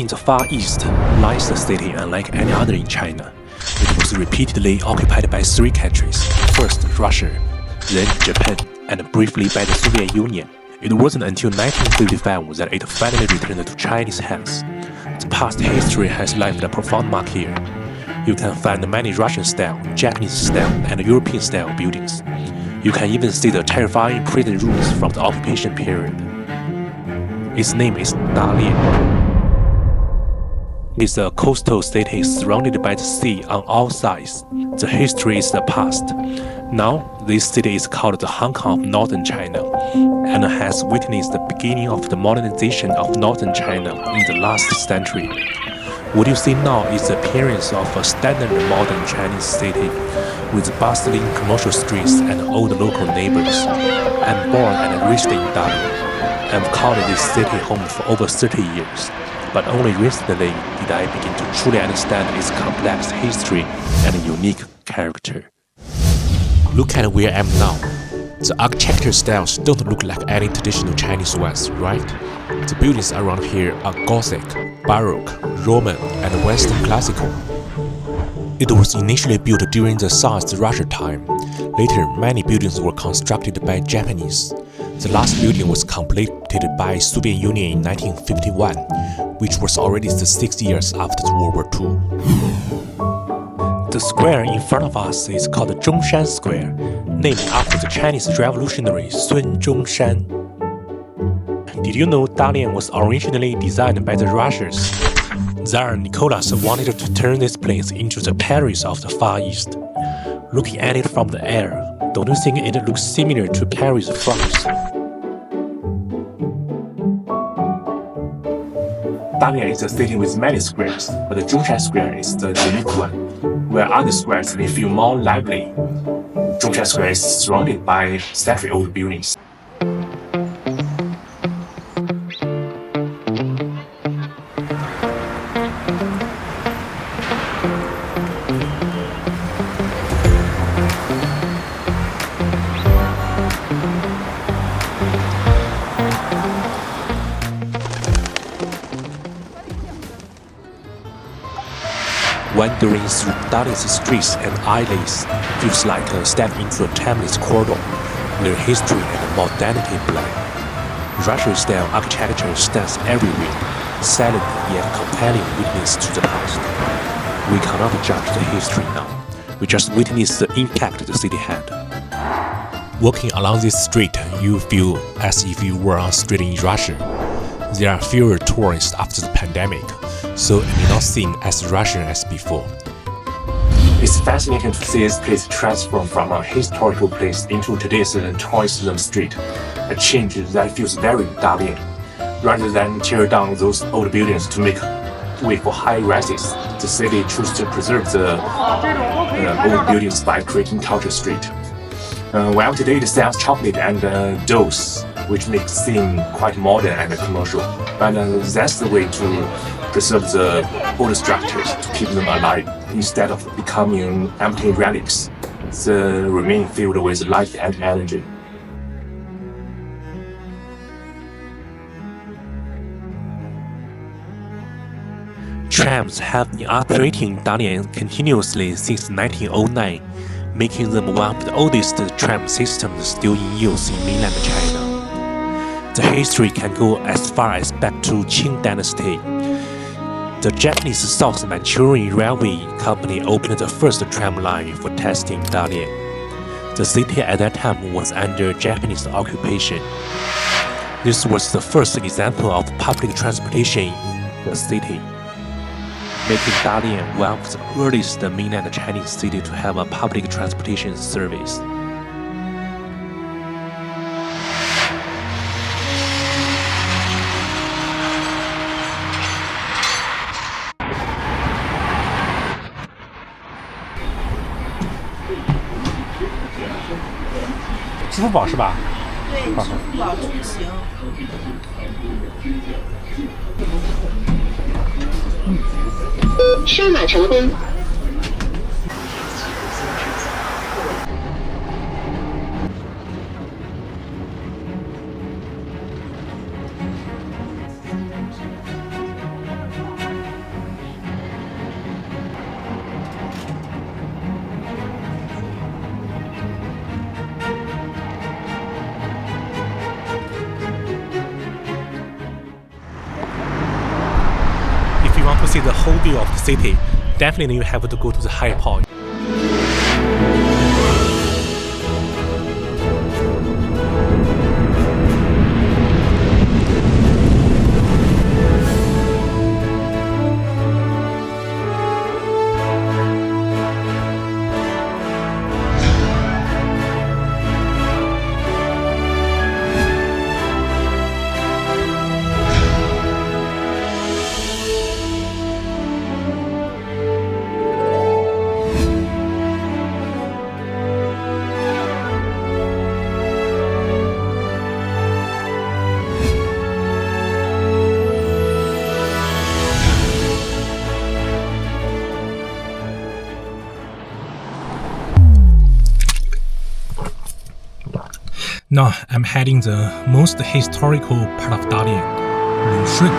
In the far east lies the city unlike any other in China. It was repeatedly occupied by three countries, first Russia, then Japan, and briefly by the Soviet Union. It wasn't until 1955 that it finally returned to Chinese hands. The past history has left a profound mark here. You can find many Russian-style, Japanese-style, and European-style buildings. You can even see the terrifying prison rooms from the occupation period. Its name is Dalian. It's a coastal city surrounded by the sea on all sides. The history is the past. Now, this city is called the Hong Kong of Northern China, and has witnessed the beginning of the modernization of Northern China in the last century. What you see now is the appearance of a standard modern Chinese city, with bustling commercial streets and old local neighbors. I'm born and raised in Dalian. I've called this city home for over 30 years, but only recently did I begin to truly understand its complex history and unique character. Look at where I am now. The architecture styles don't look like any traditional Chinese ones, right? The buildings around here are Gothic, Baroque, Roman, and Western Classical. It was initially built during the Tsar's Russia time. Later, many buildings were constructed by Japanese. The last building was completed by Soviet Union in 1951, which was already the 6 years after World War II. The square in front of us is called Zhongshan Square, named after the Chinese revolutionary Sun Zhongshan. Did you know Dalian was originally designed by the Russians? Tsar Nicholas wanted to turn this place into the Paris of the Far East. Looking at it from the air, don't you think it looks similar to Paris, France? Dalian is a city with many squares, but the Zhongshan Square is the unique one, where other squares may feel more lively. Zhongshan Square is surrounded by century-old buildings. Wandering through Dalian's streets and alleys feels like a step into a timeless corridor, where history and modernity blend. Russian-style architecture stands everywhere, silent yet compelling witness to the past. We cannot judge the history now, we just witness the impact the city had. Walking along this street, you feel as if you were on a street in Russia. There are fewer tourists after the pandemic, so it may not seem as Russian as before. It's fascinating to see this place transform from a historical place into today's tourism street, a change that feels very Dalian. Rather than tear down those old buildings to make way for high rises, the city chose to preserve the old buildings by creating Culture Street. While today it sells chocolate and dolls, which makes it seem quite modern and commercial, but that's the way to preserve the old structures, to keep them alive, instead of becoming empty relics. They remain filled with life and energy. Trams have been operating Dalian continuously since 1909, making them one of the oldest tram systems still in use in mainland China. The history can go as far as back to Qing Dynasty. The Japanese South Manchurian Railway Company opened the first tram line for testing Dalian. The city at that time was under Japanese occupation. This was the first example of public transportation in the city, making Dalian one of the earliest mainland Chinese cities to have a public transportation service.支付宝是吧？对，支付宝出行。刷码成功。To see the whole view of the city, definitely you have to go to the high point. Now I'm heading the most historical part of Dalian, Lushun.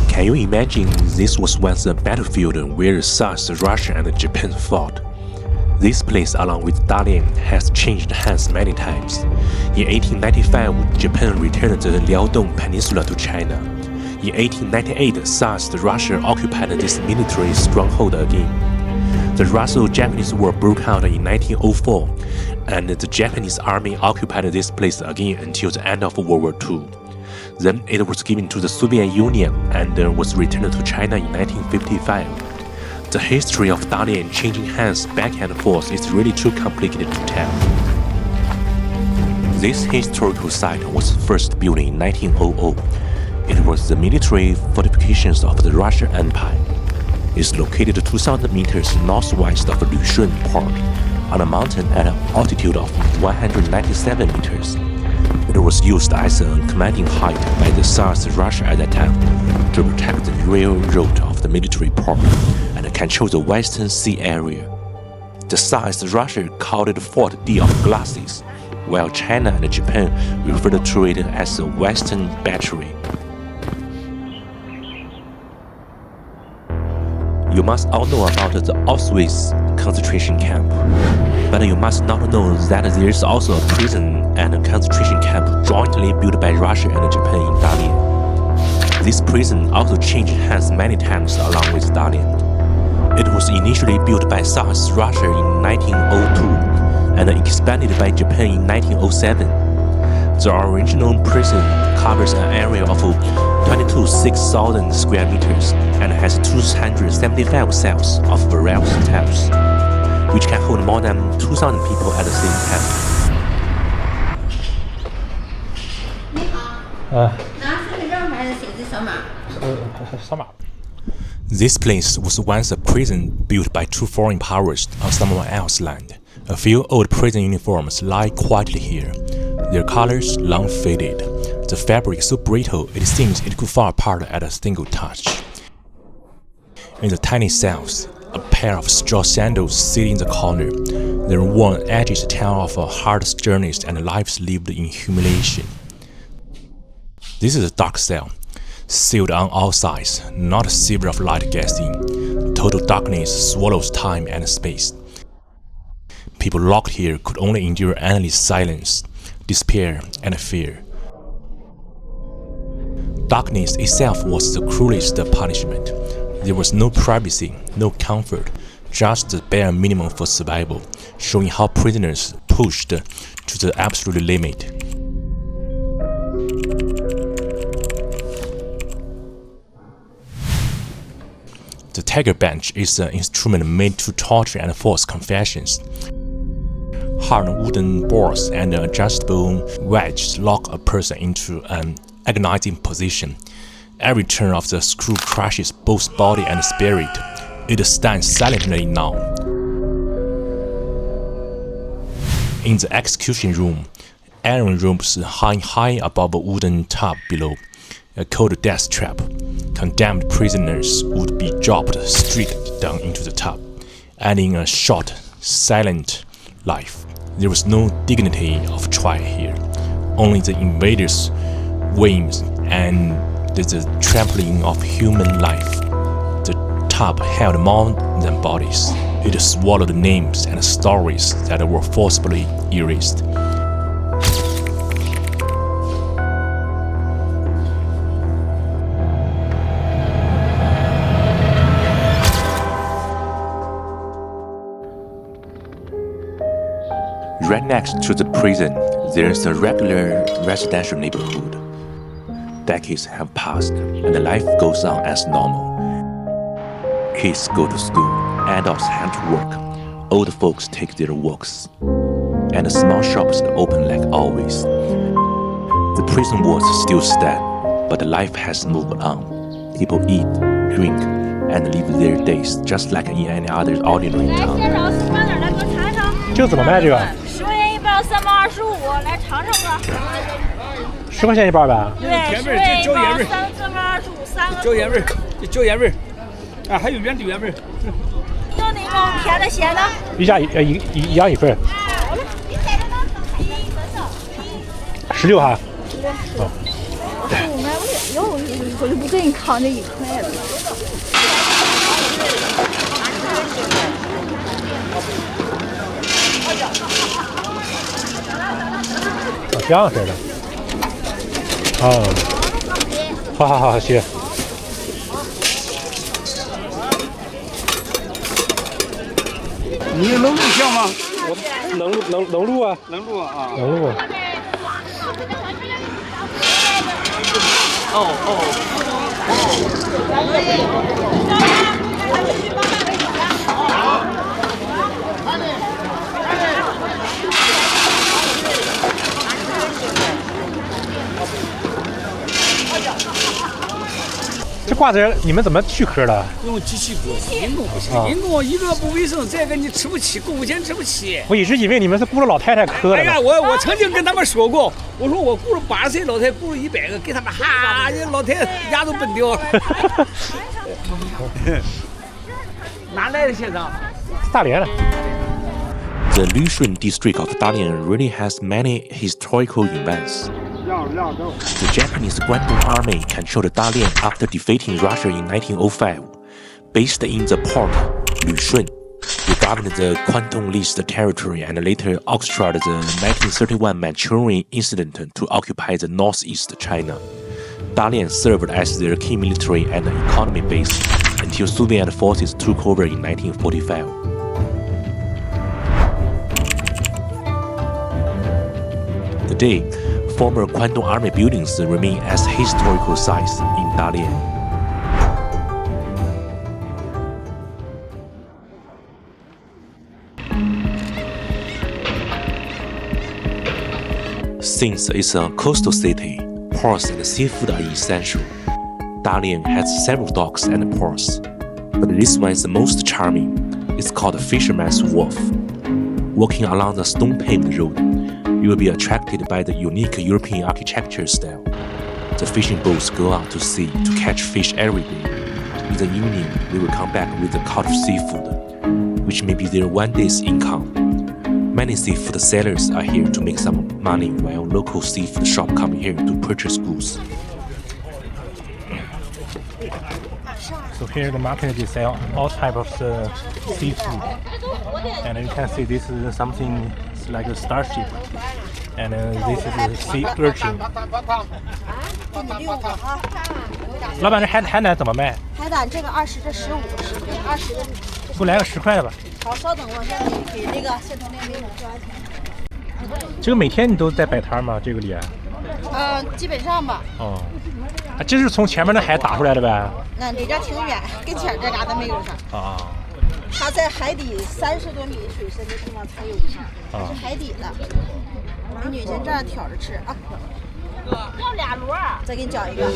Can you imagine this was once a battlefield where SARS, Russia and Japan fought? This place along with Dalian has changed hands many times. In 1895, Japan returned the Liaodong Peninsula to China. In 1898, SARS, Russia occupied this military stronghold again. The Russo-Japanese War broke out in 1904, and the Japanese army occupied this place again until the end of World War II. Then it was given to the Soviet Union and was returned to China in 1955. The history of Dalian changing hands back and forth is really too complicated to tell. This historical site was first built in 1900. It was the military fortifications of the Russian Empire. It's located 2,000 meters northwest of Lushun Port, on a mountain at an altitude of 197 meters. It was used as a commanding height by the SARS Russia at that time to protect the railroad of the military port and control the Western Sea area. The SARS Russia called it Fort D of Glasses, while China and Japan referred to it as the Western Battery. You must all know about the Auschwitz concentration camp, but you must not know that there is also a prison and a concentration camp jointly built by Russia and Japan in Dalian. This prison also changed hands many times along with Dalian. It was initially built by SARS Russia in 1902 and expanded by Japan in 1907. The original prison covers an area of 22,600 square meters and has 275 cells of various types, which can hold more than 2,000 people at the same time. 你好，拿身份证还是写字扫码？扫码。 This place was once a prison built by two foreign powers on someone else's land. A few old prison uniforms lie quietly here, their colors long faded, the fabric so brittle it seems it could fall apart at a single touch. In the tiny cells, a pair of straw sandals sit in the corner. Their worn edges tell of hard journeys and lives lived in humiliation. This is a dark cell, sealed on all sides, not a sliver of light gets in. Total darkness swallows time and space. People locked here could only endure endless silence, despair, and fear. Darkness itself was the cruelest punishment. There was no privacy, no comfort, just the bare minimum for survival, showing how prisoners pushed to the absolute limit. The tiger bench is an instrument made to torture and force confessions. Hard wooden boards and adjustable wedges lock a person into an agonizing position. Every turn of the screw crushes both body and spirit. It stands silently now. In the execution room, iron ropes hang high above a wooden tub below, a cold death trap. Condemned prisoners would be dropped straight down into the tub, ending a short, silent life. There was no dignity of trial here, only the invaders' whims and the trampling of human life. The tub held more than bodies. It swallowed names and stories that were forcibly erased. next to the prison, there's a regular residential neighborhood. Decades have passed, and life goes on as normal. Kids go to school, adults have to work, old folks take their walks, and the small shops open like always. The prison walls still stand, but life has moved on. People eat, drink, and live their days just like in any other ordinary town. 这个怎么卖？这个10块钱一包，3包25，来尝尝吧。10块钱一包呗？对，10块钱一包，3包25，3个。椒盐味儿，椒盐味儿，啊，还有原汁原味儿。要那种甜的、咸的。一家一样一份。16哈。哦。我买不了，我就不给你扛这1块了。这样式的。好，谢谢。你能录像吗？我能录啊。能录啊。能录。这瓜子你们怎么去壳的？用机器割，人工不行，人工一个不卫生，再一个你吃不起，购物钱吃不起。我一直以为你们是雇了老太太磕的。哎呀，我曾经跟他们说过，我说我雇了80岁老太太，雇了100个，给他们哈，这老太太牙都崩掉了。哪来的现场？大连的。The Lushun district of Dalian really has many historical events. The Japanese Guangdong Army controlled Dalian after defeating Russia in 1905. Based in the port, Lushun, they governed the Guangdong-list territory and later orchestrated the 1931 Manchurian incident to occupy the northeast China. Dalian served as their key military and economy base until Soviet forces took over in 1945. Today, former Guangdong Army buildings remain as historical sites in Dalian. Since it's a coastal city, ports and seafood are essential. Dalian has several docks and ports, but this one is the most charming. It's called Fisherman's Wharf. Walking along the stone-paved road, you will be attracted by the unique European architecture style. The fishing boats go out to sea to catch fish every day. In the evening, they will come back with a caught seafood, which may be their one day's income. Many seafood sellers are here to make some money, while local seafood shops come here to purchase goods. So here the market they sell all type of the seafood, and you can see this is something like a starship, and this is a sea urchin. 老板，这海胆怎么卖？海胆这个20，这15，20的。给我来个10块的吧。好，稍等，我先给那个现成面给你多少钱？这个每天你都在摆摊吗？这个里？基本上吧。哦，这是从前面的海打出来的呗？那离这挺远，跟前这嘎达没有啥。啊。它在海底30多米水深的地方才有它，这是海底的。美女先这样挑着吃啊。要2摞。再给你搅一个啊。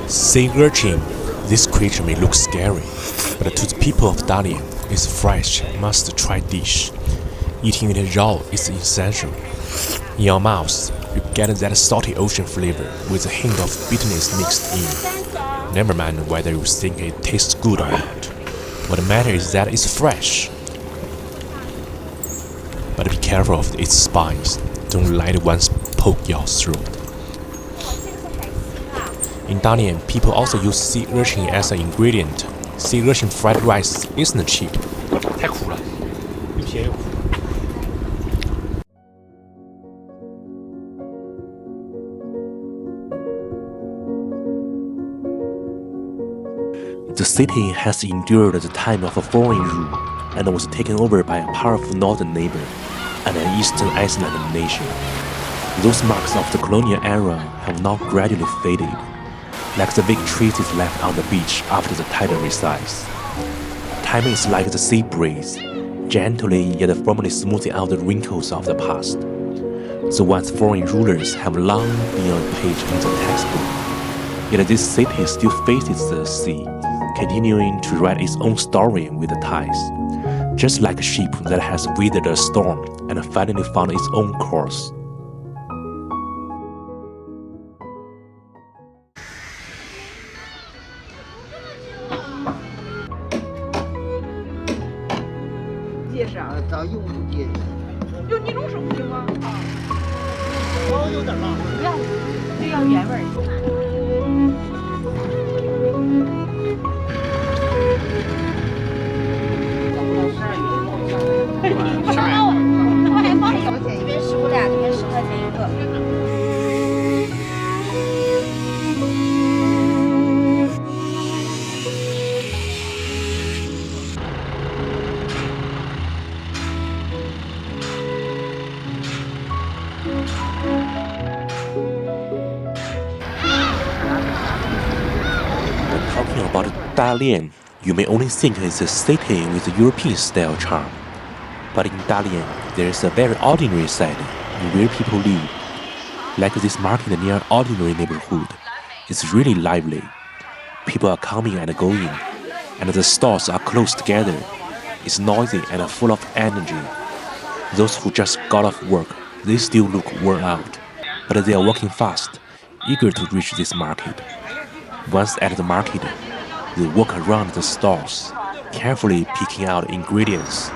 Sea urchin. This creature may look scary, but to the people of Dalian, it's a fresh, must-try dish. Eating it raw is essential. In your mouth, you get that salty ocean flavor with a hint of bitterness mixed in. Never mind whether you think it tastes good or not. What matters is that it's fresh. But be careful of its spines. Don't let one poke your throat. In Dalian, people also use sea urchin as an ingredient. Sea urchin fried rice isn't cheap. 太苦了，又咸又苦。The city has endured the time of a foreign rule and was taken over by a powerful northern neighbor and an eastern Iceland nation. Those marks of the colonial era have now gradually faded, like the big traces left on the beach after the tide resides. Time is like the sea breeze, gently yet firmly smoothing out the wrinkles of the past. The once foreign rulers have long been a page in the textbook, yet this city still faces the sea, continuing to write its own story with the tides, just like a ship that has weathered a storm and finally found its own course. Talking about Dalian, you may only think it's a city with a European-style charm. But in Dalian, there is a very ordinary side where people live. Like this market near ordinary neighborhood, it's really lively. People are coming and going, and the stores are close together. It's noisy and full of energy. Those who just got off work, they still look worn out, but they are walking fast, eager to reach this market. Once at the market, they walk around the stores, carefully picking out ingredients.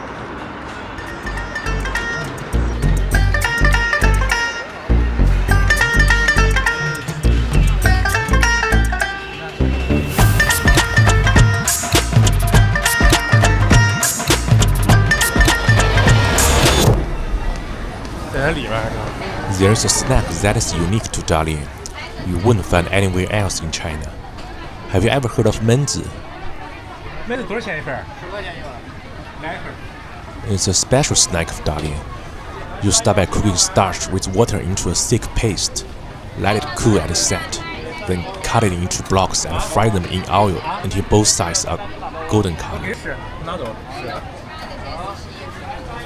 There's a snack that is unique to Dalian. You wouldn't find anywhere else in China. Have you ever heard of menzi? 那是多少钱一份？10块钱一份，来一份。It's a special snack of Dalian. You start by cooking starch with water into a thick paste. Let it cool and set. Then cut it into blocks and fry them in oil until both sides are golden color.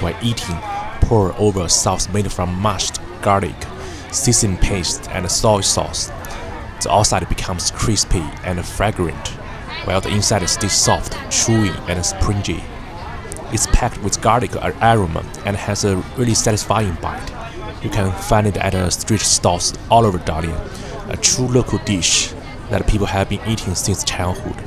While eating, pour over a sauce made from mashed garlic, seasoned paste, and soy sauce. The outside becomes crispy and fragrant, while the inside stays soft, chewy, and springy. It's packed with garlic aroma and has a really satisfying bite. You can find it at street stalls all over Dalian, a true local dish that people have been eating since childhood.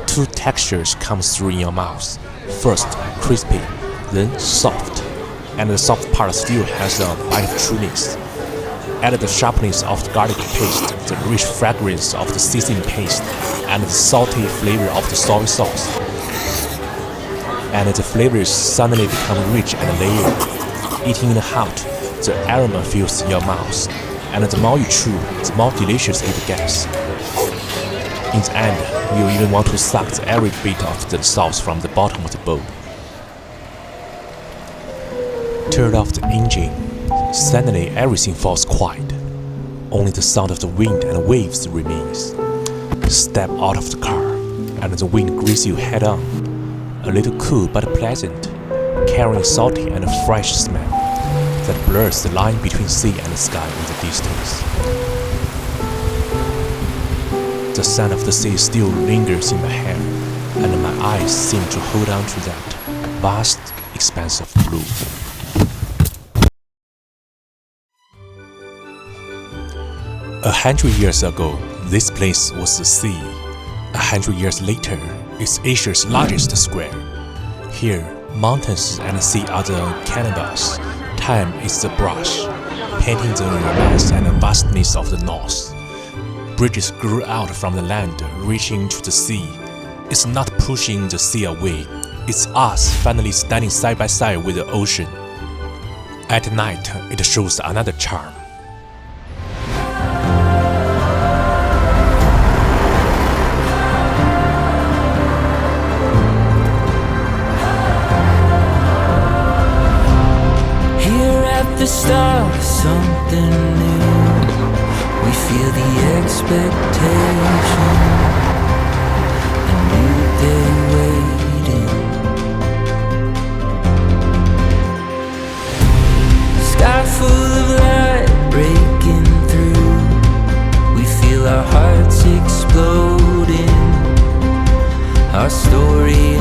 Two textures come through in your mouth. First, crispy, then soft. And the soft part still has a bite of chewiness. Add the sharpness of the garlic paste, the rich fragrance of the seasoned paste, and the salty flavor of the soy sauce. And the flavors suddenly become rich and layered. Eating it hot, the aroma fills your mouth, and the more you chew, the more delicious it gets. In the end, you even want to suck every bit of the sauce from the bottom of the bowl. Turn off the engine. Suddenly everything falls quiet. Only the sound of the wind and waves remains. Step out of the car, and the wind greets you head on. A little cool but pleasant, carrying salty and fresh smell that blurs the line between sea and sky in the distance. The sound of the sea still lingers in my hair, and my eyes seem to hold on to that vast expanse of blue. A 100 years ago, this place was the sea. 100 years later, it's Asia's largest square. Here, mountains and sea are the canvas. Time is the brush, painting the romance and vastness of the north. Bridges grew out from the land, reaching to the sea. It's not pushing the sea away. It's us finally standing side by side with the ocean. At night, it shows another charm. the start of something new. We feel the expectation, a new day waiting. Sky full of light breaking through. We feel our hearts exploding. Our story